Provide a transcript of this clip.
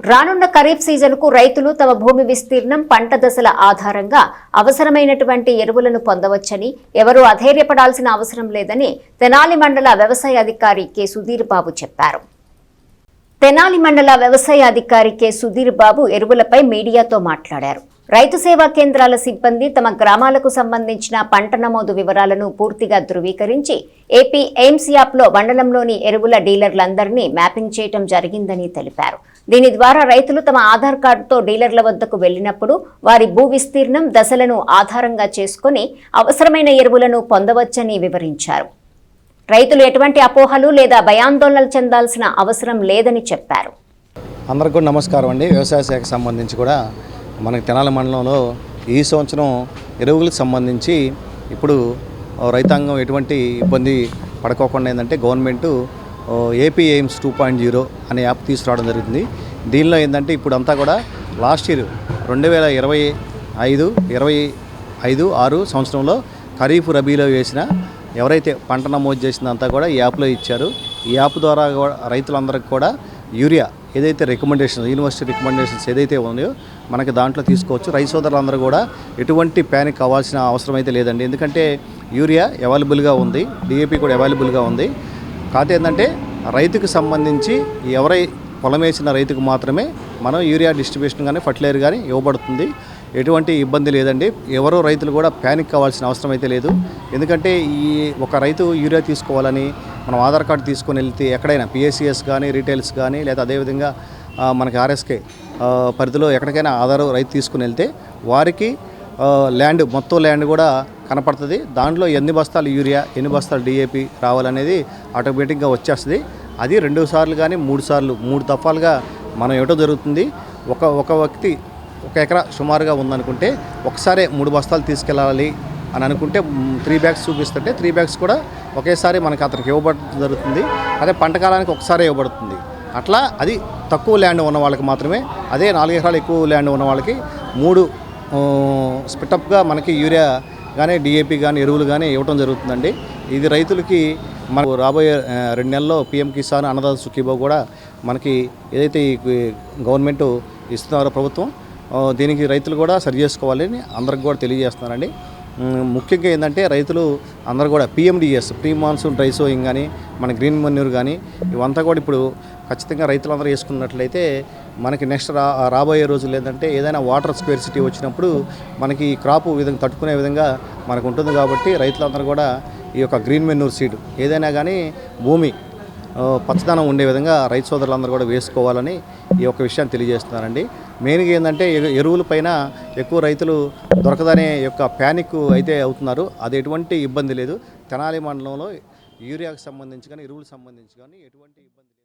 రానున్న ఖరీఫ్ సీజన్కు రైతులు తమ భూమి విస్తీర్ణం, పంట దశల ఆధారంగా అవసరమైనటువంటి ఎరువులను పొందవచ్చని, ఎవరూ అధైర్యపడాల్సిన అవసరం లేదని తెనాలి మండల వ్యవసాయ అధికారి కె సుధీర్ బాబు చెప్పారు. తెనాలి మండల వ్యవసాయ అధికారి కె సుధీర్ బాబు ఎరువులపై మీడియాతో మాట్లాడారు. రైతు సేవా కేంద్రాల సిబ్బంది తమ గ్రామాలకు సంబంధించిన పంట నమోదు వివరాలను పూర్తిగా ధృవీకరించి ఏపీ ఎయిమ్స్ యాప్లో మండలంలోని ఎరువుల డీలర్లందరినీ మ్యాపింగ్ చేయడం జరిగిందని తెలిపారు. దీని ద్వారా రైతులు తమ ఆధార్ కార్డుతో డీలర్ల వద్దకు వెళ్లినప్పుడు వారి భూ విస్తీర్ణం, దశలను ఆధారంగా చేసుకుని అవసరమైన ఎరువులను పొందవచ్చని వివరించారు. రైతులు ఎటువంటి అపోహలు లేదా భయాందోళనలు చెందాల్సిన అవసరం లేదని చెప్పారు. అందరికీ నమస్కారం అండి. వ్యవసాయ శాఖకు సంబంధించి కూడా మనకి తెనాలి మండలంలో ఈ సంవత్సరం ఎరువులకు సంబంధించి ఇప్పుడు రైతాంగం ఎటువంటి ఇబ్బంది పడుకోకుండా ఏంటంటే గవర్నమెంట్ ఏపీ ఎయిమ్స్ 2.0 అనే యాప్ తీసుకురావడం జరుగుతుంది. దీనిలో ఏంటంటే ఇప్పుడు అంతా కూడా లాస్ట్ ఇయర్ 2025-26 సంవత్సరంలో ఖరీఫ్ రబీలో వేసిన ఎవరైతే పంట నమోదు చేసిందంతా కూడా ఈ యాప్లో ఇచ్చారు. ఈ యాప్ ద్వారా రైతులందరికీ కూడా యూరియా ఏదైతే యూనివర్సిటీ రికమెండేషన్స్ ఏదైతే ఉన్నాయో మనకి దాంట్లో తీసుకోవచ్చు. రైతు సోదరులందరూ కూడా ఎటువంటి ప్యానిక్ అవ్వాల్సిన అవసరం అయితే లేదండి. ఎందుకంటే యూరియా అవైలబుల్గా ఉంది, డిఏపి కూడా అవైలబుల్గా ఉంది. కాకపోతే ఏంటంటే రైతుకు సంబంధించి ఎవరై పొలం వేసిన రైతుకు మాత్రమే మనం యూరియా డిస్ట్రిబ్యూషన్ కానీ ఫర్టిలైజర్ కానీ ఇవ్వబడుతుంది. ఎటువంటి ఇబ్బంది లేదండి. ఎవరో రైతులు కూడా ప్యానిక్ కావాల్సిన అవసరం అయితే లేదు. ఎందుకంటే ఈ ఒక రైతు యూరియా తీసుకోవాలని మనం ఆధార్ కార్డు తీసుకొని వెళ్తే ఎక్కడైనా పిఎస్సిఎస్ కానీ, రీటైల్స్ కానీ, లేదా అదేవిధంగా మనకి ఆర్ఎస్కే పరిధిలో ఎక్కడికైనా ఆధార్ రైతు తీసుకుని వెళ్తే వారికి మొత్తం ల్యాండ్ కూడా కనపడుతుంది. దాంట్లో ఎన్ని బస్తాలు యూరియా, ఎన్ని బస్తాలు డిఏపి రావాలనేది ఆటోమేటిక్గా వచ్చేస్తుంది. అది 2 సార్లు కానీ 3 సార్లు 3 దఫాలుగా మనం ఇవ్వడం జరుగుతుంది. ఒక వ్యక్తి 1 ఎకరా సుమారుగా ఉందనుకుంటే ఒకసారి 3 బస్తాలు తీసుకెళ్ళాలి అని అనుకుంటే 3 బ్యాగ్స్ చూపిస్తుంటే 3 బ్యాగ్స్ కూడా ఒకేసారి మనకి అతనికి ఇవ్వబడడం జరుగుతుంది. అదే పంట కాలానికి ఒకసారి ఇవ్వబడుతుంది. అట్లా అది తక్కువ ల్యాండ్ ఉన్న వాళ్ళకి మాత్రమే, అదే 4 ఎకరాలు ఎక్కువ ల్యాండ్ ఉన్న వాళ్ళకి 3 స్పిటప్గా మనకి యూరియా కానీ, డిఏపి కానీ, ఎరువులు కానీ ఇవ్వడం జరుగుతుందండి. ఇది రైతులకి మనకు రాబోయే 2 నెలల్లో పిఎం కిసాన్ అన్నదాత సుఖీభావ్ కూడా మనకి ఏదైతే ఈ గవర్నమెంట్ ఇస్తున్నారో ప్రభుత్వం, దీనికి రైతులు కూడా సరి చేసుకోవాలని అందరికి కూడా తెలియజేస్తున్నారండి. ముఖ్యంగా ఏంటంటే రైతులు అందరూ కూడా PMDS pre monsoon dry sowing కానీ, మన గ్రీన్ మన్యూర్ కానీ ఇవంతా కూడా ఇప్పుడు ఖచ్చితంగా రైతులందరూ వేసుకున్నట్లయితే మనకి నెక్స్ట్ రాబోయే రోజులు ఏంటంటే ఏదైనా వాటర్ స్క్వేర్సిటీ వచ్చినప్పుడు మనకి ఈ క్రాప్ విధంగా తట్టుకునే విధంగా మనకు ఉంటుంది. కాబట్టి రైతులందరూ కూడా ఈ యొక్క గ్రీన్ మెన్యూర్ సీడ్ ఏదైనా కానీ భూమి పచ్చదనం ఉండే విధంగా రైతు సోదరులందరూ కూడా వేసుకోవాలని ఈ యొక్క విషయాన్ని తెలియజేస్తున్నారండి. మెయిన్గా ఏంటంటే ఎరువుల పైన ఎక్కువ రైతులు దొరకదనే యొక్క ప్యానిక్ అయితే అవుతున్నారు. అది ఎటువంటి ఇబ్బంది లేదు. తెనాలి మండలంలో యూరియాకు సంబంధించి కానీ, ఎరువులకు సంబంధించి కానీ ఎటువంటి ఇబ్బంది లేదు.